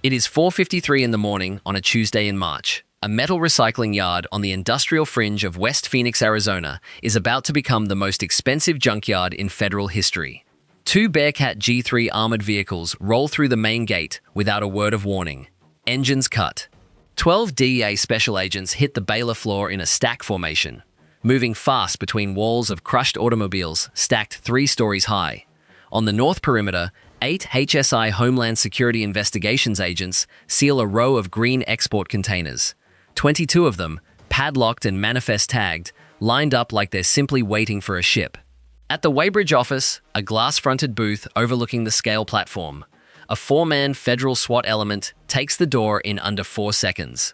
It is 4:53 in the morning on a Tuesday in March. A metal recycling yard on the industrial fringe of West Phoenix, Arizona, is about to become the most expensive junkyard in federal history. Two BearCat G3 armored vehicles roll through the main gate without a word of warning. Engines cut. 12 DEA special agents hit the baler floor in a stack formation, moving fast between walls of crushed automobiles stacked 3 stories high. On the north perimeter, 8 HSI Homeland Security Investigations agents seal a row of green export containers. 22 of them, padlocked and manifest tagged, lined up like they're simply waiting for a ship. At the Weybridge office, a glass-fronted booth overlooking the scale platform, a 4-man federal SWAT element takes the door in under 4 seconds.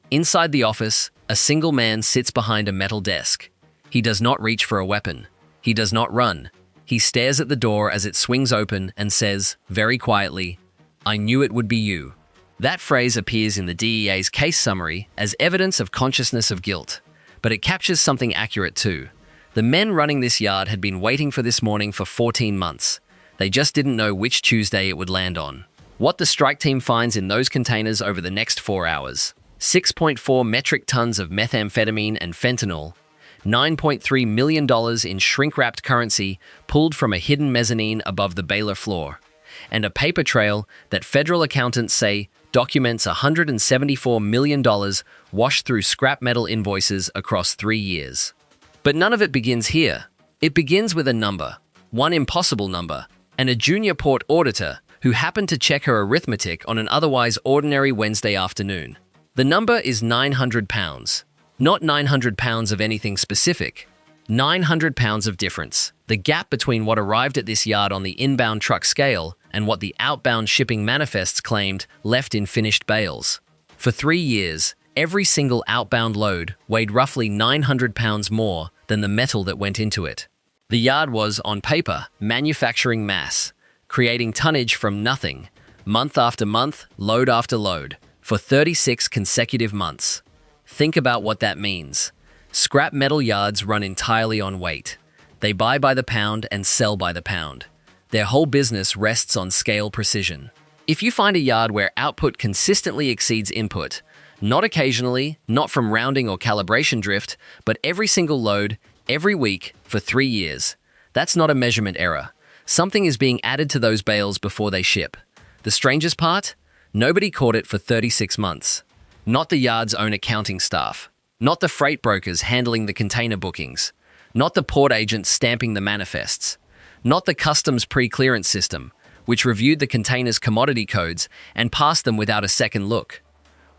Inside the office, a single man sits behind a metal desk. He does not reach for a weapon. He does not run. He stares at the door as it swings open and says, very quietly, "I knew it would be you." That phrase appears in the DEA's case summary as evidence of consciousness of guilt, but it captures something accurate too. The men running this yard had been waiting for this morning for 14 months. They just didn't know which Tuesday it would land on. What the strike team finds in those containers over the next 4 hours: 6.4 metric tons of methamphetamine and fentanyl, $9.3 million in shrink-wrapped currency pulled from a hidden mezzanine above the baler floor, and a paper trail that federal accountants say documents $174 million washed through scrap metal invoices across 3 years. But none of it begins here. It begins with a number, one impossible number, and a junior port auditor who happened to check her arithmetic on an otherwise ordinary Wednesday afternoon. The number is 900 pounds. Not 900 pounds of anything specific. 900 pounds of difference. The gap between what arrived at this yard on the inbound truck scale and what the outbound shipping manifests claimed left in finished bales. For 3 years, every single outbound load weighed roughly 900 pounds more than the metal that went into it. The yard was, on paper, manufacturing mass, creating tonnage from nothing, month after month, load after load, for 36 consecutive months. Think about what that means. Scrap metal yards run entirely on weight. They buy by the pound and sell by the pound. Their whole business rests on scale precision. If you find a yard where output consistently exceeds input, not occasionally, not from rounding or calibration drift, but every single load, every week, for 3 years, that's not a measurement error. Something is being added to those bales before they ship. The strangest part? Nobody caught it for 36 months. Not the yard's own accounting staff. Not the freight brokers handling the container bookings. Not the port agents stamping the manifests. Not the customs pre-clearance system, which reviewed the container's commodity codes and passed them without a second look.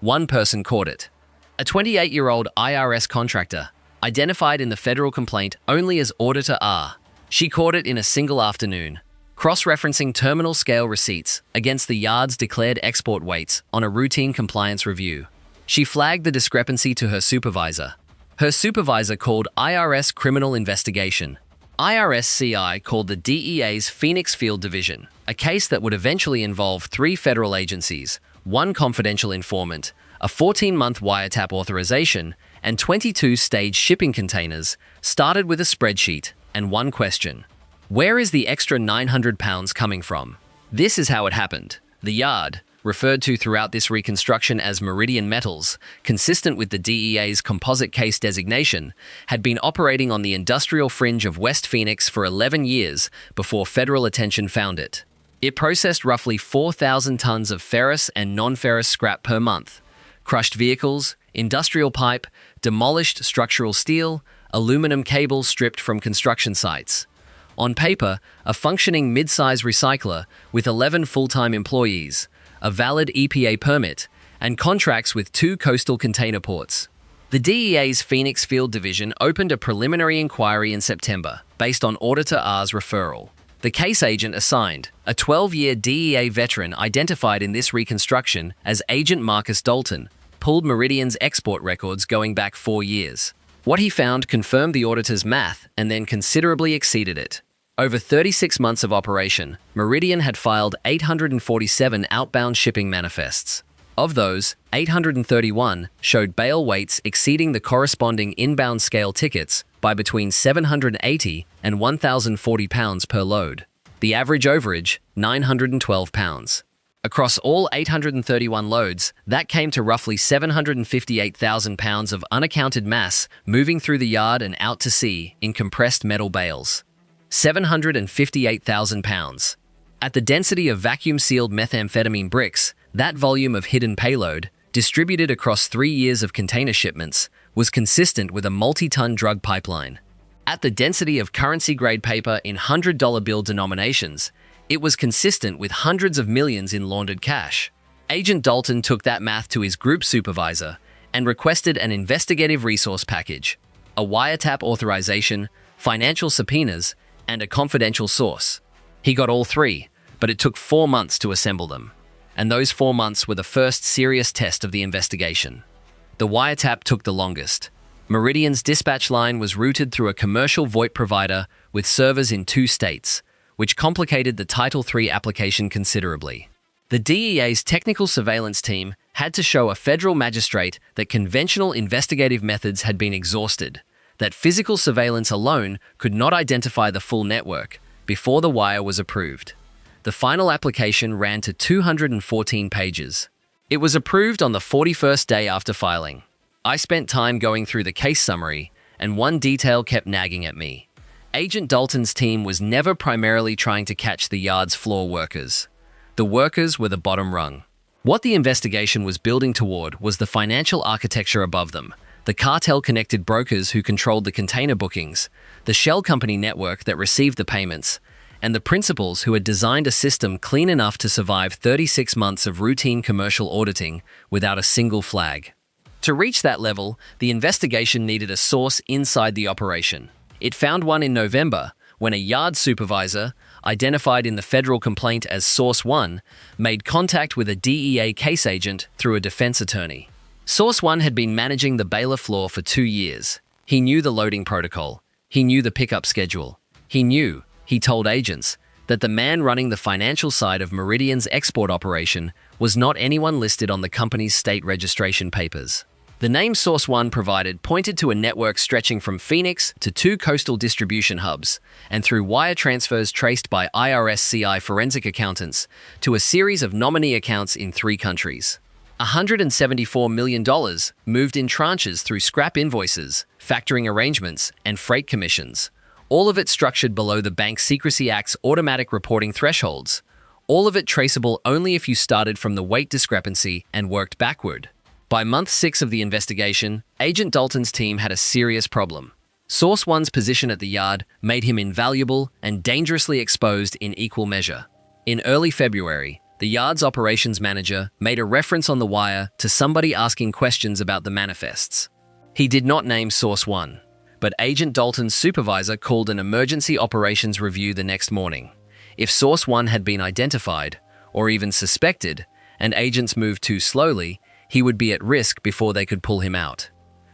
One person caught it. A 28-year-old IRS contractor, identified in the federal complaint only as Auditor R. She caught it in a single afternoon, cross-referencing terminal scale receipts against the yard's declared export weights on a routine compliance review. She flagged the discrepancy to her supervisor. Her supervisor called IRS-Criminal Investigation. IRS-CI called the DEA's Phoenix Field Division, a case that would eventually involve 3 federal agencies, 1 confidential informant, a 14-month wiretap authorization, and 22 staged shipping containers, started with a spreadsheet and one question: where is the extra 900 pounds coming from? This is how it happened. The yard, referred to throughout this reconstruction as Meridian Metals, consistent with the DEA's composite case designation, had been operating on the industrial fringe of West Phoenix for 11 years before federal attention found it. It processed roughly 4,000 tons of ferrous and non-ferrous scrap per month: crushed vehicles, industrial pipe, demolished structural steel, aluminum cables stripped from construction sites. On paper, a functioning mid-size recycler with 11 full-time employees, a valid EPA permit, and contracts with 2 coastal container ports. The DEA's Phoenix Field Division opened a preliminary inquiry in September, based on Auditor R's referral. The case agent assigned, a 12-year DEA veteran identified in this reconstruction as Agent Marcus Dalton, pulled Meridian's export records going back 4 years. What he found confirmed the auditor's math and then considerably exceeded it. Over 36 months of operation, Meridian had filed 847 outbound shipping manifests. Of those, 831 showed bale weights exceeding the corresponding inbound scale tickets by between 780 and 1,040 pounds per load. The average overage, 912 pounds. Across all 831 loads, that came to roughly 758,000 pounds of unaccounted mass moving through the yard and out to sea in compressed metal bales. 758,000 pounds. At the density of vacuum-sealed methamphetamine bricks, that volume of hidden payload, distributed across 3 years of container shipments, was consistent with a multi-ton drug pipeline. At the density of currency-grade paper in $100 bill denominations, it was consistent with hundreds of millions in laundered cash. Agent Dalton took that math to his group supervisor and requested an investigative resource package, a wiretap authorization, financial subpoenas, and a confidential source. He got all three, but it took 4 months to assemble them. And those 4 months were the first serious test of the investigation. The wiretap took the longest. Meridian's dispatch line was routed through a commercial VoIP provider with servers in 2 states, which complicated the Title III application considerably. The DEA's technical surveillance team had to show a federal magistrate that conventional investigative methods had been exhausted, that physical surveillance alone could not identify the full network, before the wire was approved. The final application ran to 214 pages. It was approved on the 41st day after filing. I spent time going through the case summary, and one detail kept nagging at me. Agent Dalton's team was never primarily trying to catch the yard's floor workers. The workers were the bottom rung. What the investigation was building toward was the financial architecture above them, the cartel-connected brokers who controlled the container bookings, the shell company network that received the payments, and the principals who had designed a system clean enough to survive 36 months of routine commercial auditing without a single flag. To reach that level, the investigation needed a source inside the operation. It found one in November, when a yard supervisor, identified in the federal complaint as Source 1, made contact with a DEA case agent through a defense attorney. Source 1 had been managing the baler floor for 2 years. He knew the loading protocol. He knew the pickup schedule. He told agents, that the man running the financial side of Meridian's export operation was not anyone listed on the company's state registration papers. The name Source 1 provided pointed to a network stretching from Phoenix to 2 coastal distribution hubs, and through wire transfers traced by IRS-CI forensic accountants to a series of nominee accounts in 3 countries. $174 million moved in tranches through scrap invoices, factoring arrangements, and freight commissions. All of it structured below the Bank Secrecy Act's automatic reporting thresholds. All of it traceable only if you started from the weight discrepancy and worked backward. By month 6 of the investigation, Agent Dalton's team had a serious problem. Source 1's position at the yard made him invaluable and dangerously exposed in equal measure. In early February, the yard's operations manager made a reference on the wire to somebody asking questions about the manifests. He did not name Source 1, but Agent Dalton's supervisor called an emergency operations review the next morning. If Source 1 had been identified, or even suspected, and agents moved too slowly, he would be at risk before they could pull him out.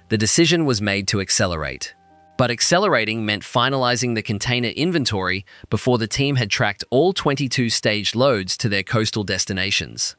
The decision was made to accelerate. But accelerating meant finalizing the container inventory before the team had tracked all 22 staged loads to their coastal destinations.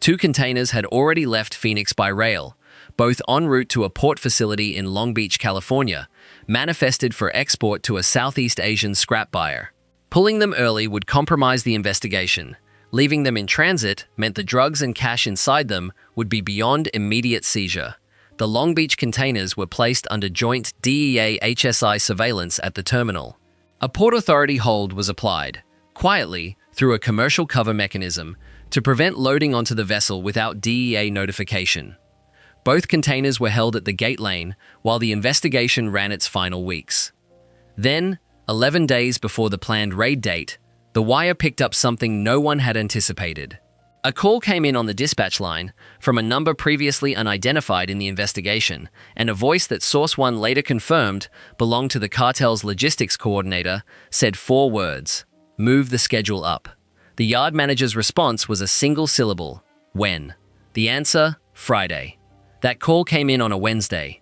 2 containers had already left Phoenix by rail, both en route to a port facility in Long Beach, California, manifested for export to a Southeast Asian scrap buyer. Pulling them early would compromise the investigation. Leaving them in transit meant the drugs and cash inside them would be beyond immediate seizure. The Long Beach containers were placed under joint DEA-HSI surveillance at the terminal. A Port Authority hold was applied, quietly, through a commercial cover mechanism, to prevent loading onto the vessel without DEA notification. Both containers were held at the gate lane while the investigation ran its final weeks. Then, 11 days before the planned raid date, the wire picked up something no one had anticipated. A call came in on the dispatch line from a number previously unidentified in the investigation, and a voice that Source 1 later confirmed belonged to the cartel's logistics coordinator said 4 words: "Move the schedule up." The yard manager's response was a single syllable: "When?" The answer: Friday. That call came in on a Wednesday.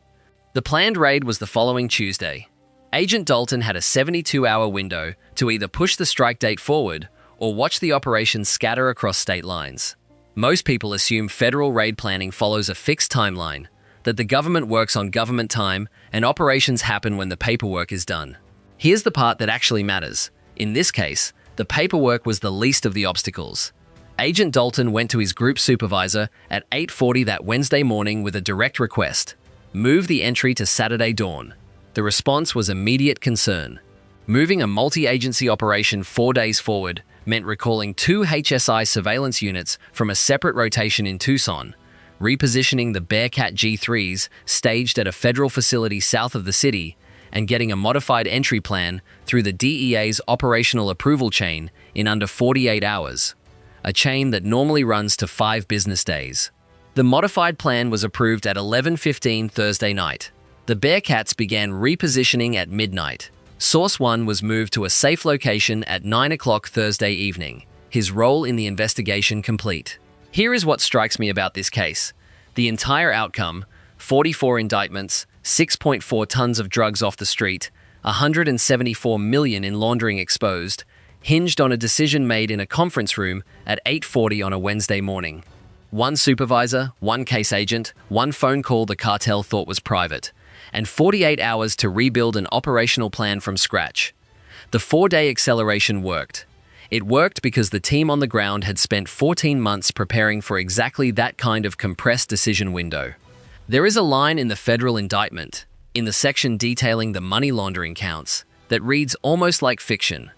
The planned raid was the following Tuesday. Agent Dalton had a 72-hour window to either push the strike date forward or watch the operation scatter across state lines. Most people assume federal raid planning follows a fixed timeline, that the government works on government time and operations happen when the paperwork is done. Here's the part that actually matters. In this case, the paperwork was the least of the obstacles. Agent Dalton went to his group supervisor at 8:40 that Wednesday morning with a direct request: move the entry to Saturday dawn. The response was immediate concern. Moving a multi-agency operation 4 days forward meant recalling 2 HSI surveillance units from a separate rotation in Tucson, repositioning the BearCat G3s staged at a federal facility south of the city, and getting a modified entry plan through the DEA's operational approval chain in under 48 hours, a chain that normally runs to 5 business days. The modified plan was approved at 11:15 Thursday night. The BearCats began repositioning at midnight. Source 1 was moved to a safe location at 9 o'clock Thursday evening, his role in the investigation complete. Here is what strikes me about this case. The entire outcome, 44 indictments, 6.4 tons of drugs off the street, 174 million in laundering exposed, hinged on a decision made in a conference room at 8:40 on a Wednesday morning. 1 supervisor, 1 case agent, 1 phone call the cartel thought was private, and 48 hours to rebuild an operational plan from scratch. The 4-day acceleration worked. It worked because the team on the ground had spent 14 months preparing for exactly that kind of compressed decision window. There is a line in the federal indictment, in the section detailing the money laundering counts, that reads almost like fiction.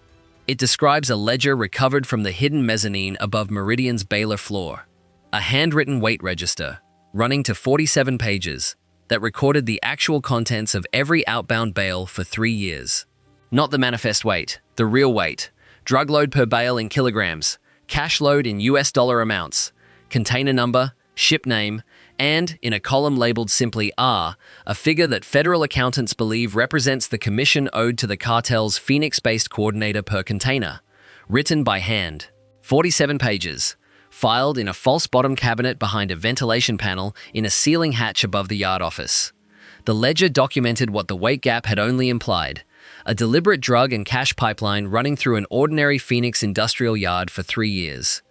It describes a ledger recovered from the hidden mezzanine above Meridian's baler floor, a handwritten weight register, running to 47 pages, that recorded the actual contents of every outbound bale for 3 years. Not the manifest weight, the real weight, drug load per bale in kilograms, cash load in US dollar amounts, container number, ship name, and, in a column labeled simply R, a figure that federal accountants believe represents the commission owed to the cartel's Phoenix-based coordinator per container, written by hand. 47 pages. Filed in a false bottom cabinet behind a ventilation panel in a ceiling hatch above the yard office. The ledger documented what the weight gap had only implied: a deliberate drug and cash pipeline running through an ordinary Phoenix industrial yard for 3 years.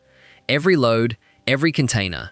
Every load, every container,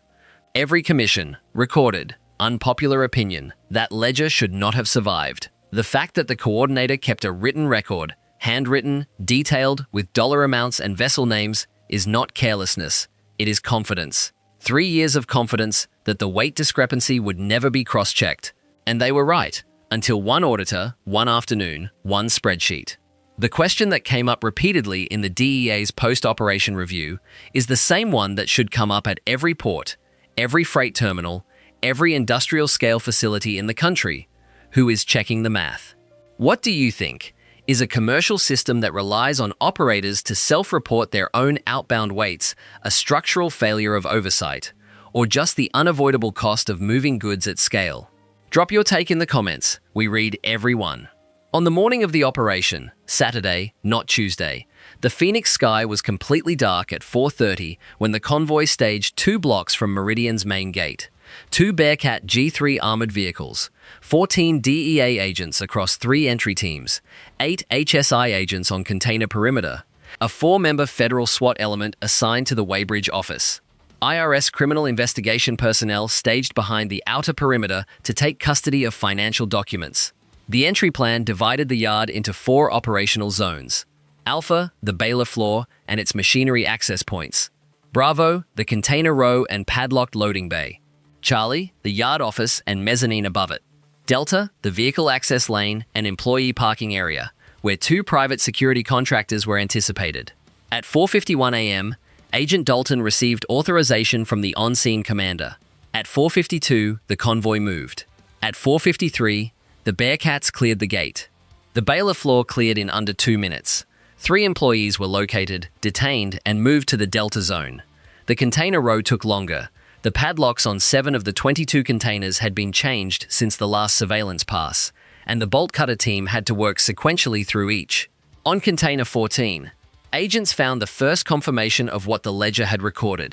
every commission, recorded. Unpopular opinion: that ledger should not have survived. The fact that the coordinator kept a written record, handwritten, detailed, with dollar amounts and vessel names, is not carelessness. It is confidence. 3 years of confidence that the weight discrepancy would never be cross-checked. And they were right, until 1 auditor, 1 afternoon, 1 spreadsheet. The question that came up repeatedly in the DEA's post-operation review is the same one that should come up at every port, every freight terminal, every industrial-scale facility in the country. Who is checking the math? What do you think? Is a commercial system that relies on operators to self-report their own outbound weights a structural failure of oversight, or just the unavoidable cost of moving goods at scale? Drop your take in the comments. We read every one. On the morning of the operation, Saturday, not Tuesday, the Phoenix sky was completely dark at 4:30 when the convoy staged 2 blocks from Meridian's main gate. 2 BearCat G3 armored vehicles, 14 DEA agents across 3 entry teams, 8 HSI agents on container perimeter, a 4-member federal SWAT element assigned to the weighbridge office, IRS-Criminal Investigation personnel staged behind the outer perimeter to take custody of financial documents. The entry plan divided the yard into 4 operational zones: Alpha, the baler floor and its machinery access points; Bravo, the container row and padlocked loading bay; Charlie, the yard office and mezzanine above it; Delta, the vehicle access lane and employee parking area, where 2 private security contractors were anticipated. At 4:51 a.m., Agent Dalton received authorization from the on-scene commander. At 4:52, the convoy moved. At 4:53, the BearCats cleared the gate. The baler floor cleared in under 2 minutes. 3 employees were located, detained, and moved to the Delta zone. The container row took longer. The padlocks on 7 of the 22 containers had been changed since the last surveillance pass, and the bolt cutter team had to work sequentially through each. On container 14, agents found the first confirmation of what the ledger had recorded: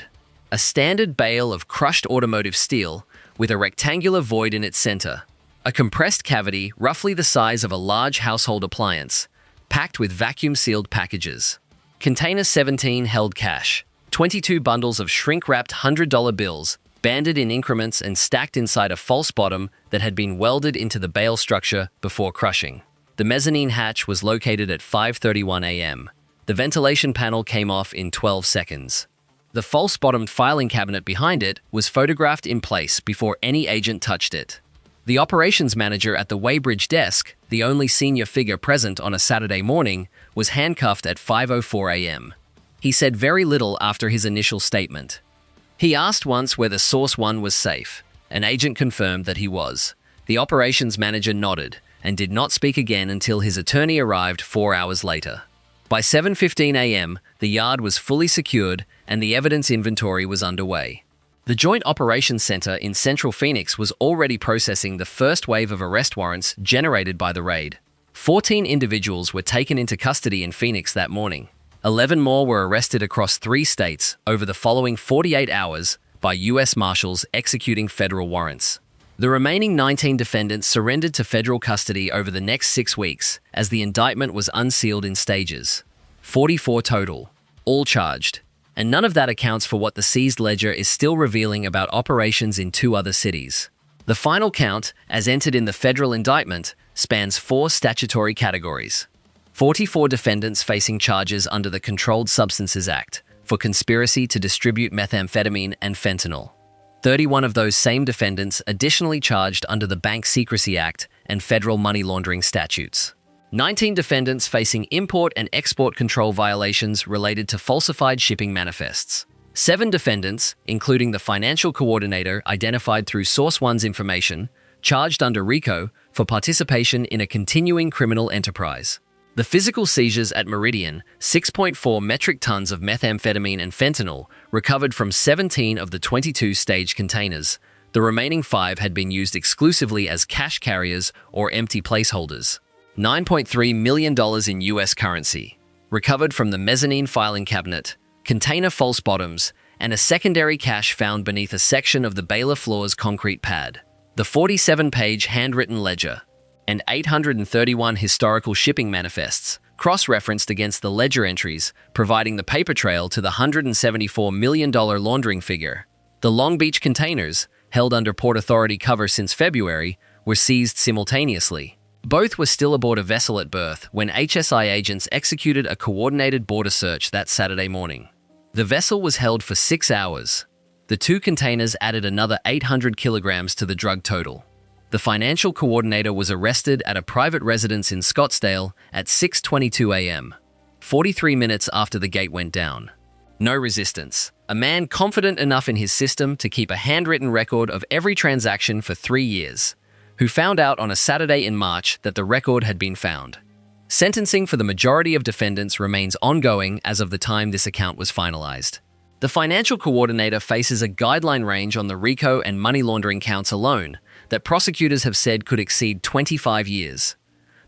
a standard bale of crushed automotive steel with a rectangular void in its center, a compressed cavity roughly the size of a large household appliance, packed with vacuum-sealed packages. Container 17 held cash: 22 bundles of shrink-wrapped $100 bills, banded in increments and stacked inside a false bottom that had been welded into the bale structure before crushing. The mezzanine hatch was located at 5:31 a.m. The ventilation panel came off in 12 seconds. The false-bottomed filing cabinet behind it was photographed in place before any agent touched it. The operations manager at the weighbridge desk, the only senior figure present on a Saturday morning, was handcuffed at 5:04 a.m. He said very little after his initial statement. He asked once whether Source 1 was safe. An agent confirmed that he was. The operations manager nodded and did not speak again until his attorney arrived 4 hours later. By 7:15 a.m., the yard was fully secured and the evidence inventory was underway. The Joint Operations Center in Central Phoenix was already processing the first wave of arrest warrants generated by the raid. 14 individuals were taken into custody in Phoenix that morning. 11 more were arrested across 3 states over the following 48 hours by U.S. Marshals executing federal warrants. The remaining 19 defendants surrendered to federal custody over the next 6 weeks as the indictment was unsealed in stages. 44 total, all charged. And none of that accounts for what the seized ledger is still revealing about operations in 2 other cities. The final count, as entered in the federal indictment, spans 4 statutory categories. 44 defendants facing charges under the Controlled Substances Act for conspiracy to distribute methamphetamine and fentanyl. 31 of those same defendants additionally charged under the Bank Secrecy Act and federal money laundering statutes. 19 defendants facing import and export control violations related to falsified shipping manifests. 7 defendants, including the financial coordinator identified through Source 1's information, charged under RICO for participation in a continuing criminal enterprise. The physical seizures at Meridian, 6.4 metric tons of methamphetamine and fentanyl, recovered from 17 of the 22 staged containers. The remaining 5 had been used exclusively as cash carriers or empty placeholders. $9.3 million in U.S. currency, recovered from the mezzanine filing cabinet, container false bottoms, and a secondary cache found beneath a section of the baler floor's concrete pad. The 47-page handwritten ledger, and 831 historical shipping manifests, cross-referenced against the ledger entries, providing the paper trail to the $174 million laundering figure. The Long Beach containers, held under Port Authority cover since February, were seized simultaneously. Both were still aboard a vessel at berth when HSI agents executed a coordinated border search that Saturday morning. The vessel was held for 6 hours. The 2 containers added another 800 kilograms to the drug total. The financial coordinator was arrested at a private residence in Scottsdale at 6:22 a.m., 43 minutes after the gate went down. No resistance. A man confident enough in his system to keep a handwritten record of every transaction for 3 years, who found out on a Saturday in March that the record had been found. Sentencing for the majority of defendants remains ongoing as of the time this account was finalized. The financial coordinator faces a guideline range on the RICO and money laundering counts alone that prosecutors have said could exceed 25 years.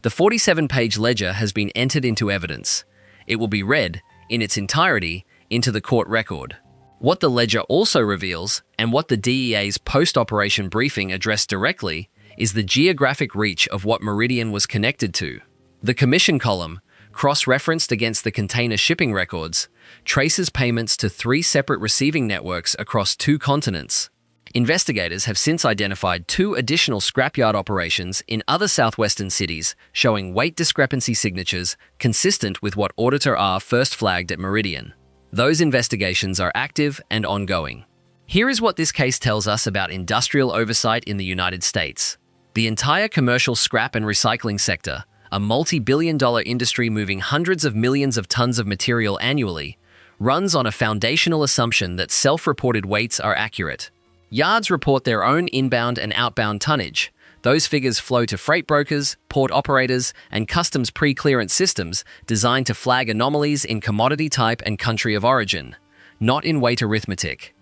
The 47-page ledger has been entered into evidence. It will be read, in its entirety, into the court record. What the ledger also reveals, and what the DEA's post-operation briefing addressed directly, is the geographic reach of what Meridian was connected to. The commission column, cross-referenced against the container shipping records, traces payments to 3 separate receiving networks across 2 continents. Investigators have since identified 2 additional scrapyard operations in other southwestern cities showing weight discrepancy signatures consistent with what Auditor R first flagged at Meridian. Those investigations are active and ongoing. Here is what this case tells us about industrial oversight in the United States. The entire commercial scrap and recycling sector, a multi-billion-dollar industry moving hundreds of millions of tons of material annually, runs on a foundational assumption that self-reported weights are accurate. Yards report their own inbound and outbound tonnage. Those figures flow to freight brokers, port operators, and customs pre-clearance systems designed to flag anomalies in commodity type and country of origin, not in weight arithmetic.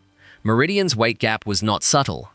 Meridian's weight gap was not subtle.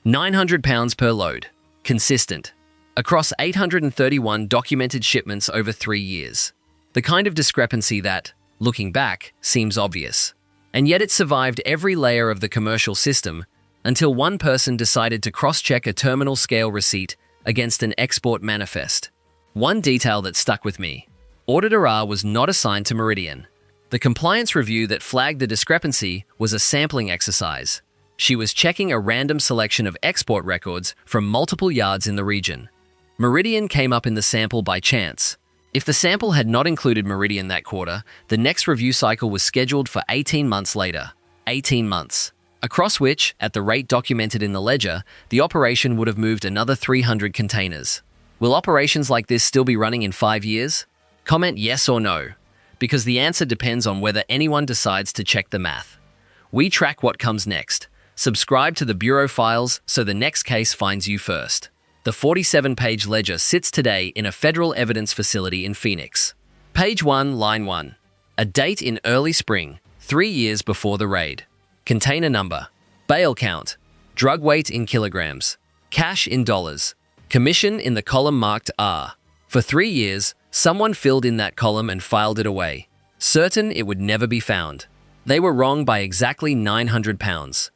900 pounds per load. Consistent. Across 831 documented shipments over 3 years. The kind of discrepancy that, looking back, seems obvious. And yet it survived every layer of the commercial system until one person decided to cross-check a terminal scale receipt against an export manifest. One detail that stuck with me. Auditor R was not assigned to Meridian. The compliance review that flagged the discrepancy was a sampling exercise. She was checking a random selection of export records from multiple yards in the region. Meridian came up in the sample by chance. If the sample had not included Meridian that quarter, the next review cycle was scheduled for 18 months later. 18 months. Across which, at the rate documented in the ledger, the operation would have moved another 300 containers. Will operations like this still be running in 5 years? Comment yes or no, because the answer depends on whether anyone decides to check the math. We track what comes next. Subscribe to the Bureau files so the next case finds you first. The 47-page ledger sits today in a federal evidence facility in Phoenix. Page 1, line 1. A date in early spring, 3 years before the raid. Container number. Bale count. Drug weight in kilograms. Cash in dollars. Commission in the column marked R. For 3 years, someone filled in that column and filed it away. Certain it would never be found. They were wrong by exactly 900 pounds.